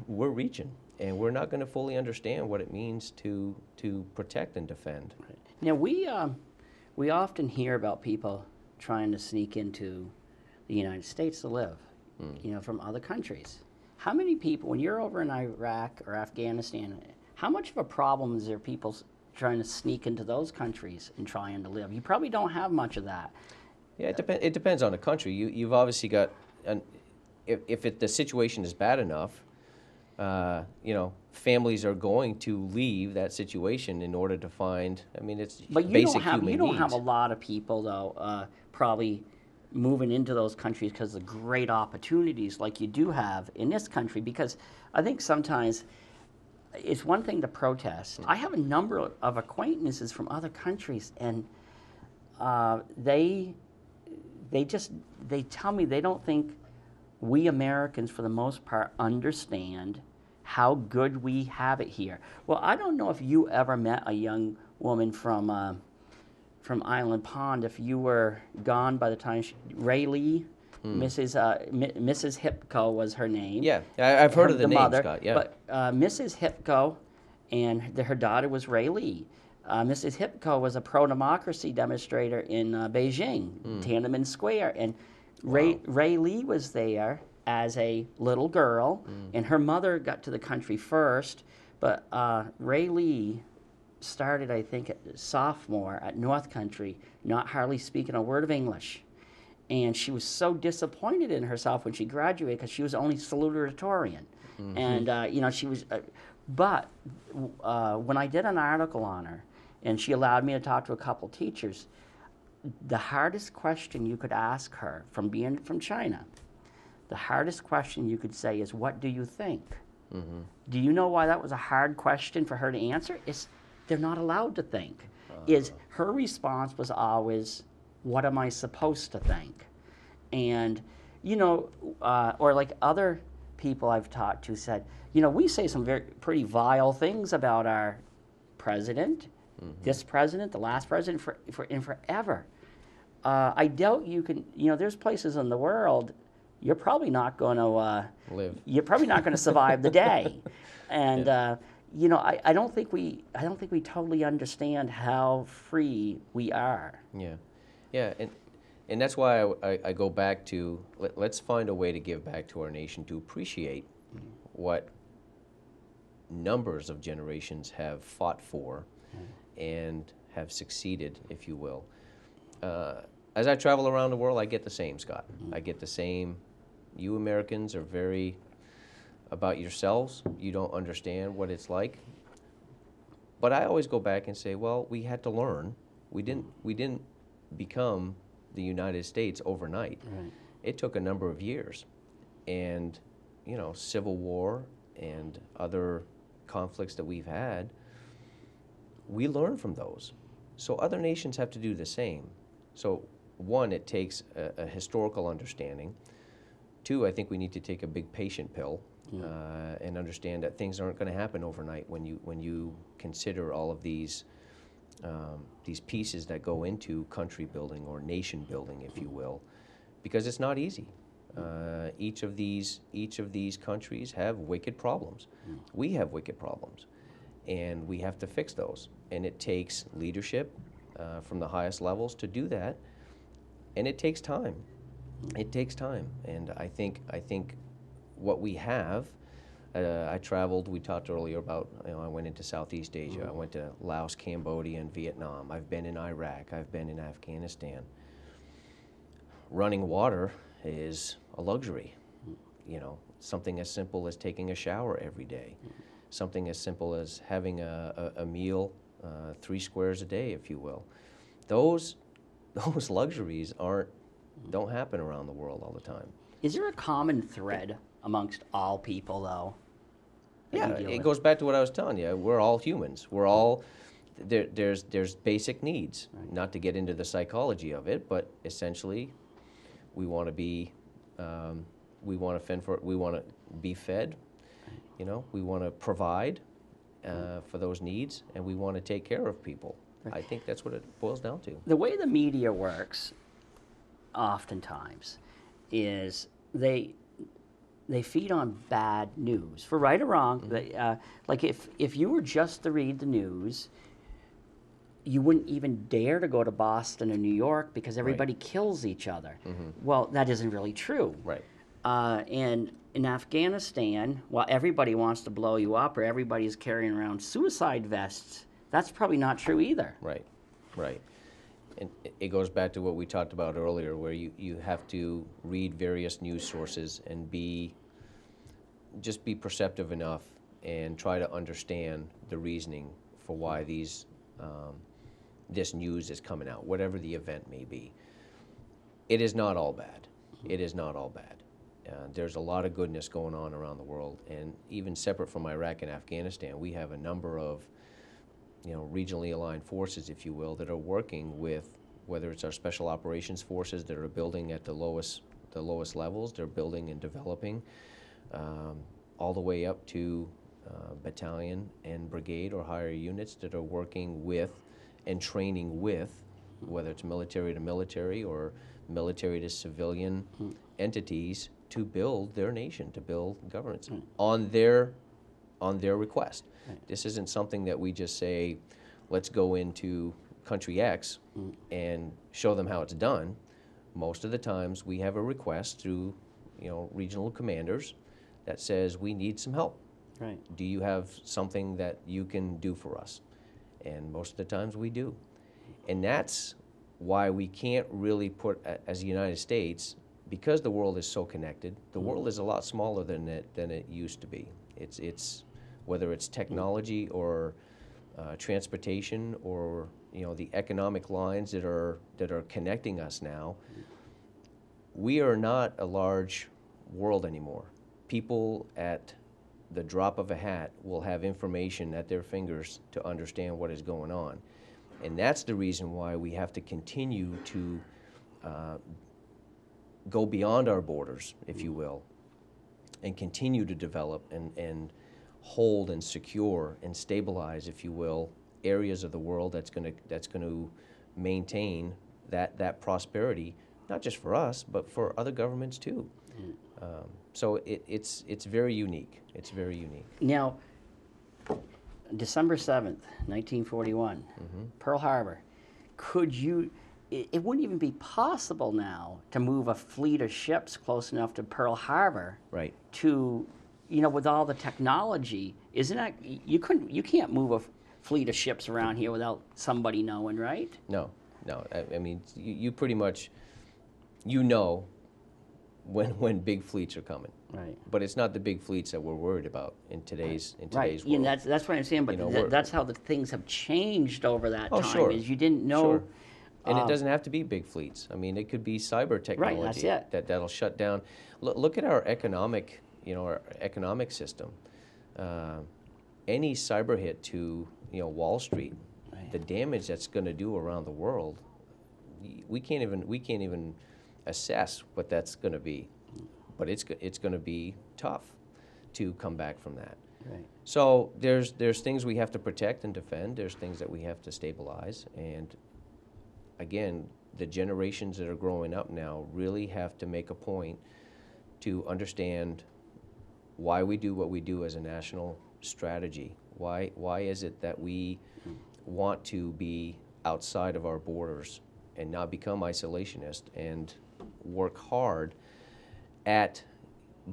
Speaker 2: reaching, and we're not going to fully understand what it means to protect and defend.
Speaker 1: Right. Now we often hear about people trying to sneak into the United States to live, from other countries. How many people, when you're over in Iraq or Afghanistan, how much of a problem is there people trying to sneak into those countries and trying to live? You probably don't have much of that.
Speaker 2: Yeah, it depends on the country. You've obviously got, if the situation is bad enough, families are going to leave that situation in order to find. I mean, it's
Speaker 1: but you
Speaker 2: basic
Speaker 1: don't have
Speaker 2: human
Speaker 1: you don't
Speaker 2: needs.
Speaker 1: have a lot of people though probably moving into those countries because of great opportunities like you do have in this country. Because I think sometimes it's one thing to protest. I have a number of acquaintances from other countries, and they tell me they don't think we Americans, for the most part, understand how good we have it here. Well, I don't know if you ever met a young woman from Island Pond. If you were gone by the time Ray Lee, Mrs. Hipko was her name.
Speaker 2: Yeah, I've heard of the name,
Speaker 1: mother,
Speaker 2: Scott. Yeah,
Speaker 1: but Mrs. Hipko and her daughter was Ray Lee. Mrs. Hipko was a pro-democracy demonstrator in Beijing, Tiananmen Square, and Ray Lee was there as a little girl, and her mother got to the country first, but Ray Lee started, I think, at sophomore at North Country, not hardly speaking a word of English. And she was so disappointed in herself when she graduated because she was only salutatorian. And, she was, but when I did an article on her, and she allowed me to talk to a couple teachers, the hardest question you could ask her, from being from China, the hardest question you could say is, what do you think? Do you know why that was a hard question for her to answer? They're not allowed to think. Her response was always, what am I supposed to think? And, or like other people I've talked to said, we say some pretty vile things about our president, this president, the last president, in forever. I doubt you can, there's places in the world you're probably not going to
Speaker 2: live.
Speaker 1: You're probably not going to survive the day. And I don't think we totally understand how free we are.
Speaker 2: Yeah, and that's why I go back to let's find a way to give back to our nation, to appreciate what numbers of generations have fought for and have succeeded, if you will. As I travel around the world, I get the same, Scott. I get the same. You Americans are very about yourselves. You don't understand what it's like. But I always go back and say, well, we had to learn. We didn't become the United States overnight. It took a number of years. And, Civil War and other conflicts that we've had, we learn from those. So other nations have to do the same. So one, it takes a historical understanding. Two, I think we need to take a big patient pill and understand that things aren't going to happen overnight when you consider all of these pieces that go into country building or nation building, if you will, because it's not easy. Each of these countries have wicked problems. We have wicked problems, and we have to fix those. And it takes leadership from the highest levels to do that, and it takes time. It takes time, and I think what we have. I traveled. We talked earlier about. I went into Southeast Asia. I went to Laos, Cambodia, and Vietnam. I've been in Iraq. I've been in Afghanistan. Running water is a luxury. Something as simple as taking a shower every day. something as simple as having a meal, 3 squares a day, if you will. Those luxuries don't happen around the world all the time.
Speaker 1: Is there a common thread amongst all people, though? that
Speaker 2: Yeah,
Speaker 1: you deal
Speaker 2: it
Speaker 1: with?
Speaker 2: goes back to what I was telling you. We're all humans. We're all there's basic needs.
Speaker 1: Right.
Speaker 2: Not to get into the psychology of it, but essentially, we want to be, we want to fend for, we want to be fed. You know, we want to provide for those needs, and we want to take care of people.
Speaker 1: Right.
Speaker 2: I think that's what it boils down to.
Speaker 1: The way the media works, oftentimes, is they feed on bad news, for right or wrong. Like if you were just to read the news, you wouldn't even dare to go to Boston or New York because everybody kills each other. Well, that isn't really true.
Speaker 2: Right.
Speaker 1: And in Afghanistan, while everybody wants to blow you up or everybody's carrying around suicide vests, that's probably not true either.
Speaker 2: Right, right. And it goes back to what we talked about earlier, where you have to read various news sources and just be perceptive enough and try to understand the reasoning for why this news is coming out, whatever the event may be. It is not all bad. It is not all bad. There's a lot of goodness going on around the world, and even separate from Iraq and Afghanistan, we have a number of regionally aligned forces, if you will, that are working with, whether it's our special operations forces that are building at the lowest levels, they're building and developing, all the way up to battalion and brigade or higher units that are working with and training with, whether it's military to military or military to civilian entities, to build their nation, to build governance on their request. Right. This isn't something that we just say, let's go into country X and show them how it's done. Most of the times we have a request through regional commanders that says we need some help.
Speaker 1: Right.
Speaker 2: Do you have something that you can do for us? And most of the times we do. And that's why we can't really put, as the United States, because the world is so connected, the world is a lot smaller than it used to be. It's whether it's technology or transportation or the economic lines that are connecting us now. We are not a large world anymore. People at the drop of a hat will have information at their fingers to understand what is going on. And that's the reason why we have to continue to go beyond our borders, if you will, and continue to develop and hold and secure and stabilize, if you will, areas of the world that's going to maintain that prosperity, not just for us, but for other governments too. So it's very unique. It's very unique.
Speaker 1: Now, December 7th, 1941, Pearl Harbor. It wouldn't even be possible now to move a fleet of ships close enough to Pearl Harbor. Right. To, with all the technology, isn't that, you can't move a fleet of ships around here without somebody knowing, right?
Speaker 2: No. I mean, you pretty much, when big fleets are coming. Right. But it's not the big fleets that we're worried about in today's world.
Speaker 1: Right. And that's what I'm saying. But that's how the things have changed over that time.
Speaker 2: Sure.
Speaker 1: Is you didn't know.
Speaker 2: Sure. And it doesn't have to be big fleets. I mean, it could be cyber technology that'll shut down. Look at our economic system. Any cyber hit to Wall Street, the damage that's going to do around the world, we can't even assess what that's going to be. But it's going to be tough to come back from that. Right. So there's things we have to protect and defend. There's things that we have to stabilize. And again, the generations that are growing up now really have to make a point to understand why we do what we do as a national strategy. Why is it that we want to be outside of our borders and not become isolationist and work hard at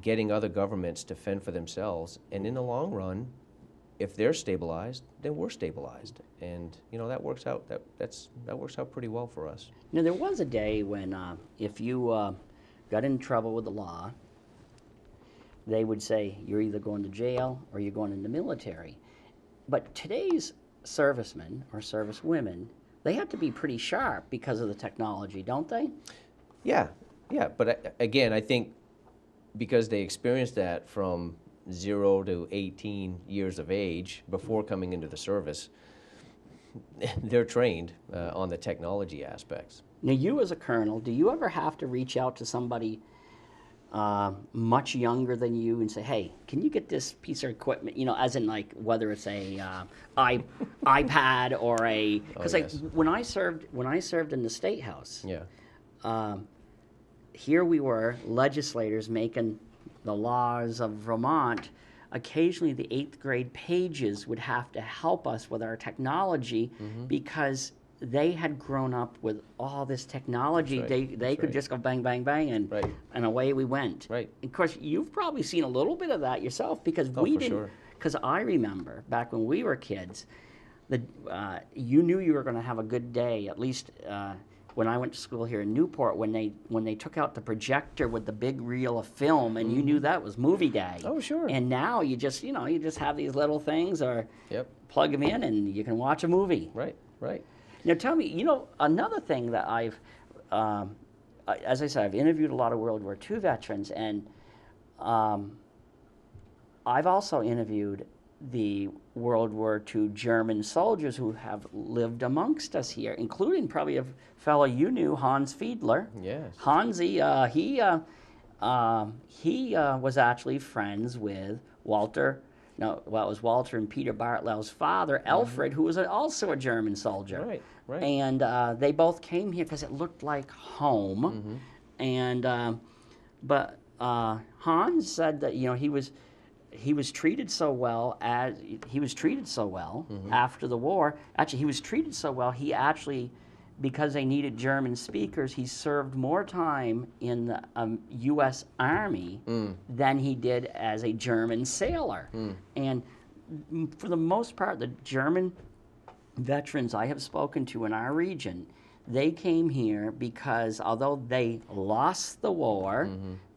Speaker 2: getting other governments to fend for themselves, and in the long run, if they're stabilized, then we're stabilized, and that works out. That works out pretty well for us.
Speaker 1: Now, there was a day when if you got in trouble with the law, they would say, you're either going to jail or you're going in the military. But today's servicemen or servicewomen, they have to be pretty sharp because of the technology, don't they?
Speaker 2: Yeah, yeah. But again, I think because they experienced that from 0 to 18 years of age before coming into the service, they're trained on the technology aspects.
Speaker 1: Now, you as a colonel, do you ever have to reach out to somebody much younger than you and say, hey, can you get this piece of equipment, as in like whether it's a iPad or a, because
Speaker 2: yes.
Speaker 1: when I served in the State House,
Speaker 2: Yeah.
Speaker 1: Here we were, legislators making the laws of Vermont. Occasionally the 8th grade pages would have to help us with our technology because they had grown up with all this technology.
Speaker 2: That's right.
Speaker 1: They could just go bang, bang, bang, and away we went.
Speaker 2: Right.
Speaker 1: Of course, you've probably seen a little bit of that yourself because we
Speaker 2: for
Speaker 1: didn't.
Speaker 2: sure.
Speaker 1: Because I remember back when we were kids, you knew you were going to have a good day. At least when I went to school here in Newport, when they took out the projector with the big reel of film, and you knew that was movie day.
Speaker 2: Oh, sure.
Speaker 1: And now you just have these little things, or
Speaker 2: Yep.
Speaker 1: plug them in, and you can watch a movie.
Speaker 2: Right. Right.
Speaker 1: Now tell me, another thing that as I said, I've interviewed a lot of World War II veterans, and I've also interviewed the World War II German soldiers who have lived amongst us here, including probably a fellow you knew, Hans Fiedler.
Speaker 2: Yes.
Speaker 1: Hansi, he was actually friends with Walter. No, well, it was Walter and Peter Bartlow's father, Alfred, who was also a German soldier.
Speaker 2: Right. Right.
Speaker 1: And they both came here because it looked like home. And but Hans said that he was treated so well after the war. Actually, he was treated so well. He actually, because they needed German speakers, he served more time in the U.S. Army than he did as a German sailor. And for the most part, the German veterans I have spoken to in our region, they came here because although they lost the war,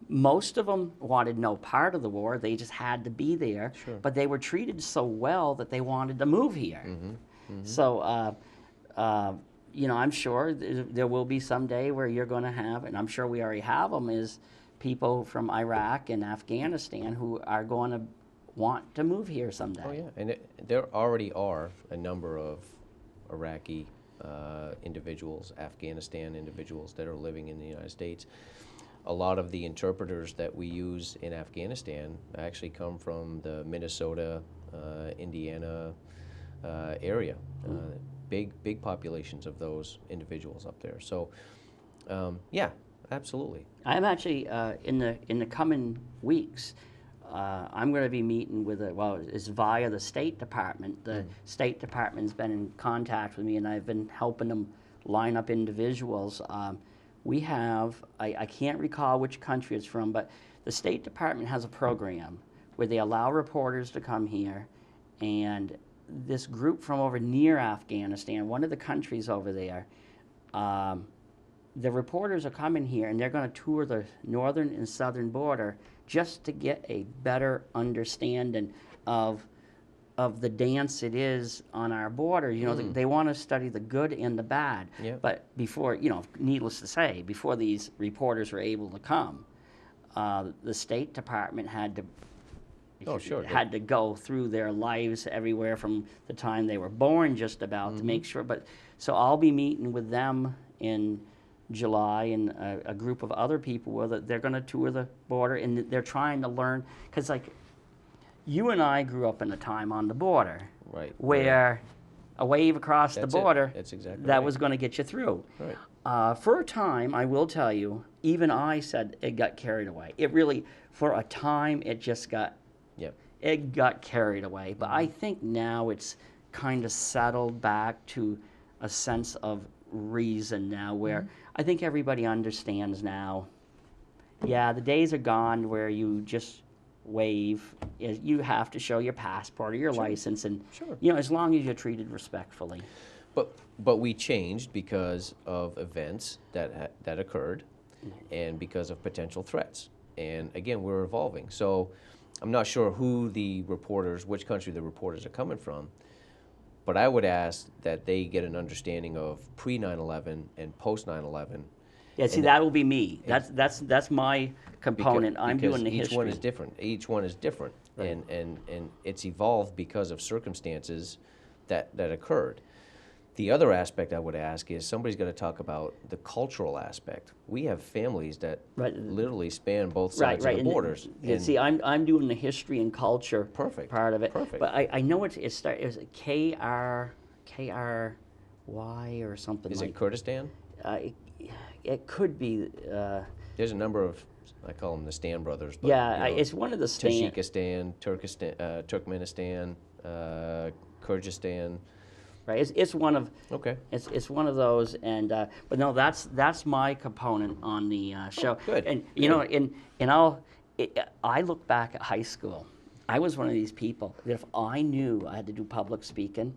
Speaker 1: most of them wanted no part of the war. They just had to be there.
Speaker 2: Sure.
Speaker 1: But they were treated so well that they wanted to move here. So, I'm sure there will be some day where you're going to have, and I'm sure we already have them, is people from Iraq and Afghanistan who are going to want to move here someday.
Speaker 2: Oh, yeah. And there already are a number of Iraqi individuals, Afghanistan individuals that are living in the United States. A lot of the interpreters that we use in Afghanistan actually come from the Minnesota, Indiana area. Big populations of those individuals up there. So, yeah, absolutely.
Speaker 1: I'm actually in the coming weeks. I'm going to be meeting with it's via the State Department. The State Department's been in contact with me, and I've been helping them line up individuals. We have, I can't recall which country it's from, but the State Department has a program where they allow reporters to come here, and this group from over near Afghanistan, one of the countries over there, the reporters are coming here, and they're going to tour the northern and southern border just to get a better understanding of the dance it is on our border. They want to study the good and the bad.
Speaker 2: Yep.
Speaker 1: But before, needless to say, before these reporters were able to come, the State Department had to had to go through their lives everywhere from the time they were born just about to make sure. But so I'll be meeting with them in July, and a group of other people where they're going to tour the border, and they're trying to learn, because you and I grew up in a time on the border,
Speaker 2: Right.
Speaker 1: where a wave across
Speaker 2: That's
Speaker 1: the border,
Speaker 2: That's exactly
Speaker 1: that
Speaker 2: right.
Speaker 1: was going to get you through.
Speaker 2: Right.
Speaker 1: For a time, I will tell you, even I said it got carried away. It really, for a time, it just got,
Speaker 2: Yep.
Speaker 1: it got carried away. But I think now it's kind of settled back to a sense of reason now, where I think everybody understands now, yeah, the days are gone where you just wave. You have to show your passport or your license, and
Speaker 2: Sure.
Speaker 1: as long as you're treated respectfully.
Speaker 2: But we changed because of events that occurred, and because of potential threats. And again, we're evolving. So I'm not sure which country the reporters are coming from, but I would ask that they get an understanding of pre 9/11 and post 9/11.
Speaker 1: Yeah, see,
Speaker 2: And
Speaker 1: that will be me. That's my component. I'm
Speaker 2: because
Speaker 1: doing the
Speaker 2: each
Speaker 1: history.
Speaker 2: one is different. Each one is different,
Speaker 1: Right.
Speaker 2: and it's evolved because of circumstances that occurred. The other aspect I would ask is somebody's got to talk about the cultural aspect. We have families that
Speaker 1: Right.
Speaker 2: literally span both
Speaker 1: Right,
Speaker 2: sides
Speaker 1: right.
Speaker 2: of the borders.
Speaker 1: And see, I'm doing the history and culture
Speaker 2: Perfect.
Speaker 1: part of it.
Speaker 2: Perfect.
Speaker 1: But I know it was KRY or something
Speaker 2: Is
Speaker 1: like
Speaker 2: it Kurdistan?
Speaker 1: it could be.
Speaker 2: There's a number of, I call them the Stan brothers. But,
Speaker 1: Yeah, it's one of the
Speaker 2: Tajikistan, Turkmenistan, Kyrgyzstan.
Speaker 1: Right, it's one of
Speaker 2: Okay.
Speaker 1: it's one of those, and but no, that's my component on the show.
Speaker 2: good,
Speaker 1: And you know, I look back at high school. I was one of these people that if I knew I had to do public speaking,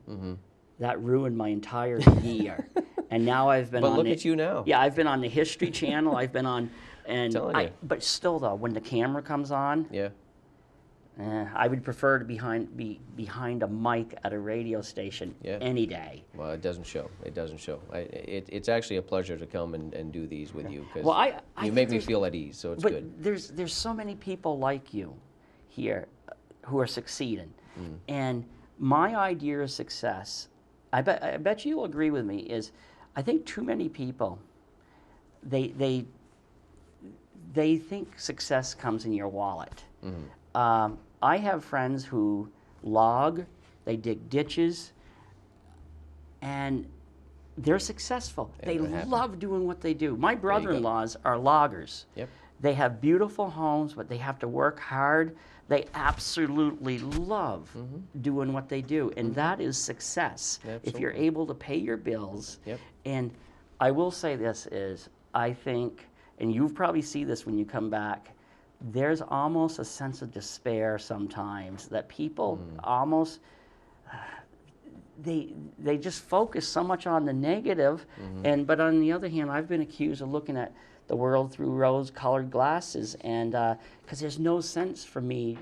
Speaker 1: that ruined my entire year. And now I've been
Speaker 2: But
Speaker 1: on.
Speaker 2: look at you now.
Speaker 1: Yeah, I've been on the History Channel. I've been on, and
Speaker 2: Telling you.
Speaker 1: but still though, when the camera comes on,
Speaker 2: Yeah.
Speaker 1: I would prefer to be behind a mic at a radio station
Speaker 2: Yeah.
Speaker 1: any day.
Speaker 2: Well, it doesn't show. It doesn't show. It's actually a pleasure to come and do these with you because
Speaker 1: Well, I
Speaker 2: you
Speaker 1: think
Speaker 2: make me
Speaker 1: there's-
Speaker 2: feel at ease, so it's
Speaker 1: But
Speaker 2: good.
Speaker 1: there's so many people like you here who are succeeding, and my idea of success, I bet you'll agree with me, is I think too many people they think success comes in your wallet. I have friends who log, they dig ditches, and they're successful.
Speaker 2: And
Speaker 1: They
Speaker 2: they're happy.
Speaker 1: love doing what they do. My
Speaker 2: you go.
Speaker 1: brother-in-laws are loggers.
Speaker 2: Yep.
Speaker 1: They have beautiful homes, but they have to work hard. They absolutely love doing what they do, and that is success. If you're
Speaker 2: Absolutely.
Speaker 1: able to pay your bills.
Speaker 2: Yep.
Speaker 1: And I will say this is, I think, and you probably see this when you come back, there's almost a sense of despair sometimes that people almost they just focus so much on the negative, and but on the other hand, I've been accused of looking at the world through rose-colored glasses, and because there's no sense for me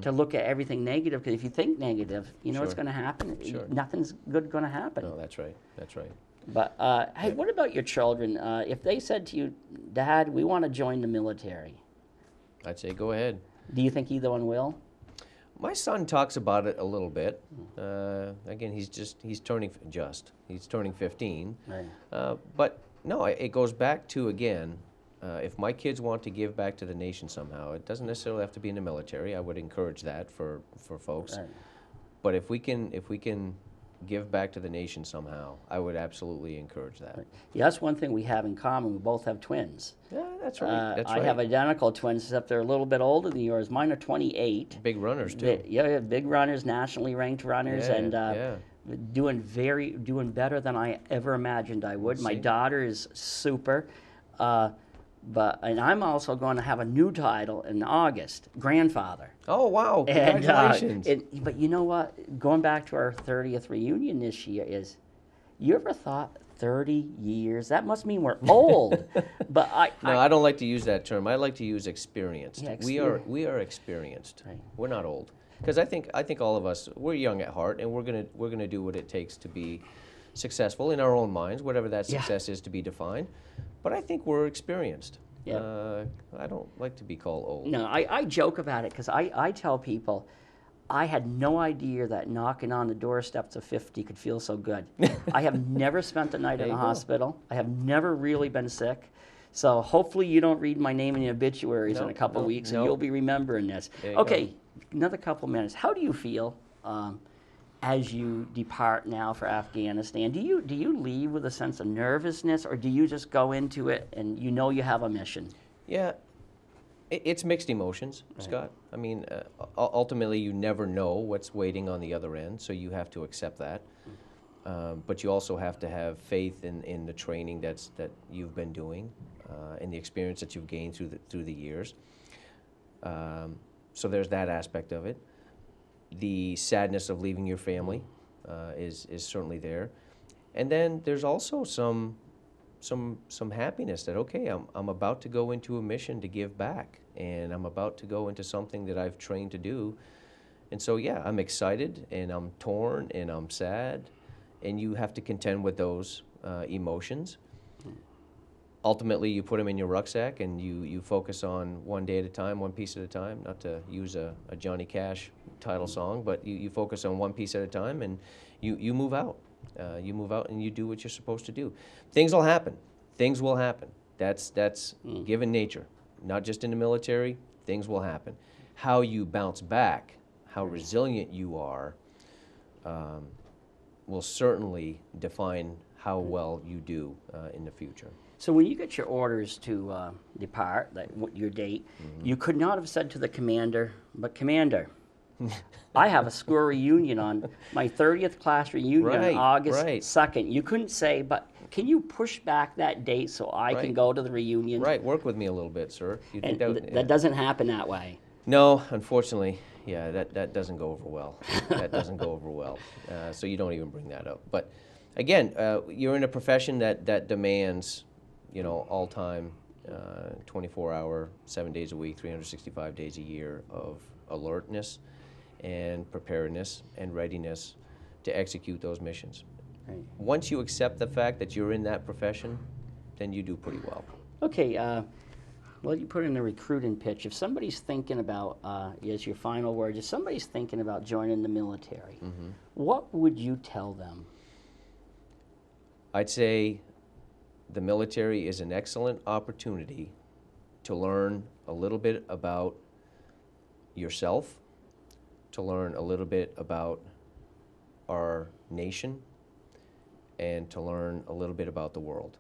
Speaker 1: to look at everything negative. Because if you think negative, you know what's
Speaker 2: Sure.
Speaker 1: going to happen.
Speaker 2: Sure.
Speaker 1: Nothing's good going to happen.
Speaker 2: No, that's right. That's right.
Speaker 1: But hey, what about your children? If they said to you, "Dad, we want to join the military,"
Speaker 2: I'd say go ahead.
Speaker 1: do you think either one will?
Speaker 2: My son talks about it a little bit. Again, he's turning 15.
Speaker 1: Right.
Speaker 2: But no, it goes back to, again, if my kids want to give back to the nation somehow, it doesn't necessarily have to be in the military. I would encourage that for folks.
Speaker 1: Right.
Speaker 2: But if we can give back to the nation somehow, I would absolutely encourage that.
Speaker 1: Yeah, that's one thing we have in common. We both have twins.
Speaker 2: Yeah, that's right. That's
Speaker 1: I
Speaker 2: right.
Speaker 1: have identical twins, except they're a little bit older than yours. Mine are 28.
Speaker 2: Big runners too.
Speaker 1: Yeah, big runners, nationally ranked runners,
Speaker 2: Yeah,
Speaker 1: and
Speaker 2: yeah.
Speaker 1: doing better than I ever imagined I would. My
Speaker 2: See?
Speaker 1: daughter is super, and I'm also going to have a new title in August, grandfather.
Speaker 2: Oh wow!
Speaker 1: And,
Speaker 2: Congratulations.
Speaker 1: but you know what? Going back to our 30th reunion this year is, you ever thought 30 years? That must mean we're old. But
Speaker 2: No, I don't like to use that term. I like to use experienced.
Speaker 1: Yeah,
Speaker 2: we are experienced.
Speaker 1: Right.
Speaker 2: We're not old. Because I think all of us, we're young at heart, and we're gonna do what it takes to be successful in our own minds, whatever that
Speaker 1: Yeah.
Speaker 2: success is to be defined. But I think we're experienced.
Speaker 1: Yeah.
Speaker 2: I don't like to be called old.
Speaker 1: No, I joke about it because I tell people I had no idea that knocking on the doorsteps of 50 could feel so good. I have never spent a night in
Speaker 2: There
Speaker 1: a
Speaker 2: you go.
Speaker 1: hospital. I have never really been sick. So hopefully you don't read my name in the obituaries in
Speaker 2: No,
Speaker 1: a couple
Speaker 2: no,
Speaker 1: weeks,
Speaker 2: no.
Speaker 1: and you'll be remembering this.
Speaker 2: There you
Speaker 1: Okay, another couple minutes. How do you feel as you depart now for Afghanistan? Do you leave with a sense of nervousness, or do you just go into it and you know you have a mission?
Speaker 2: Yeah, it's mixed emotions, Scott. I mean, ultimately, you never know what's waiting on the other end, so you have to accept that. But you also have to have faith in the training that you've been doing, and the experience that you've gained through the years. So there's that aspect of it. The sadness of leaving your family is certainly there, and then there's also some some happiness that, okay, I'm about to go into a mission to give back, and I'm about to go into something that I've trained to do. And so, yeah, I'm excited, and I'm torn, and I'm sad, and you have to contend with those emotions. Ultimately, you put them in your rucksack, and you focus on one day at a time, one piece at a time, not to use a Johnny Cash title song, but you focus on one piece at a time, and you move out. You move out and you do what you're supposed to do. Things will happen. Things will happen. That's given nature. Not just in the military, things will happen. How you bounce back, how resilient you are, will certainly define how well you do in the future.
Speaker 1: So when you get your orders to depart, your date, you could not have said to the commander, but Commander, I have a school reunion on my 30th class reunion on August 2nd. You couldn't say, but can you push back that date so I can go to the reunion?
Speaker 2: Right, work with me a little bit, sir. You think
Speaker 1: that doesn't happen that way.
Speaker 2: No, unfortunately, yeah, that doesn't go over well. That doesn't go over well. So you don't even bring that up. But again, you're in a profession that demands, all-time, 24-hour, 7 days a week, 365 days a year of alertness and preparedness and readiness to execute those missions.
Speaker 1: Right.
Speaker 2: Once you accept the fact that you're in that profession, then you do pretty well.
Speaker 1: Okay, well, you put in a recruiting pitch. If somebody's thinking about, as your final word, if somebody's thinking about joining the military, what would you tell them?
Speaker 2: I'd say the military is an excellent opportunity to learn a little bit about yourself, to learn a little bit about our nation, and to learn a little bit about the world.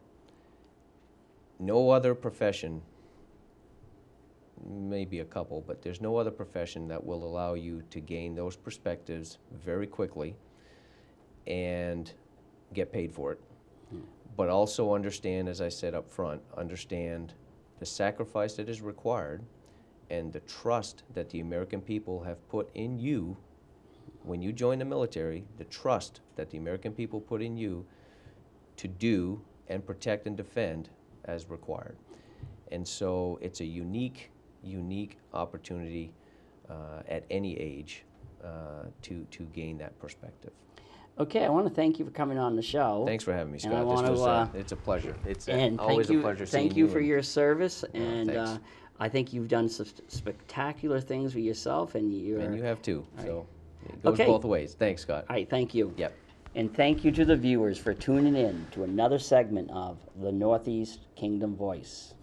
Speaker 2: No other profession, maybe a couple, but there's no other profession that will allow you to gain those perspectives very quickly and get paid for it. But also understand, as I said up front, understand the sacrifice that is required and the trust that the American people have put in you when you join the military, the trust that the American people put in you to do and protect and defend as required. And so it's a unique opportunity at any age to gain that perspective.
Speaker 1: Okay, I want to thank you for coming on the show.
Speaker 2: Thanks for having me, Scott.
Speaker 1: And I want to,
Speaker 2: it's a pleasure. It's
Speaker 1: and
Speaker 2: always a pleasure seeing you.
Speaker 1: Thank you for your service, and
Speaker 2: thanks.
Speaker 1: I think you've done some spectacular things for yourself, and you're.
Speaker 2: And you have too.
Speaker 1: Right.
Speaker 2: So it goes both ways. Thanks, Scott.
Speaker 1: All right, thank you.
Speaker 2: Yep.
Speaker 1: And thank you to the viewers for tuning in to another segment of the Northeast Kingdom Voice.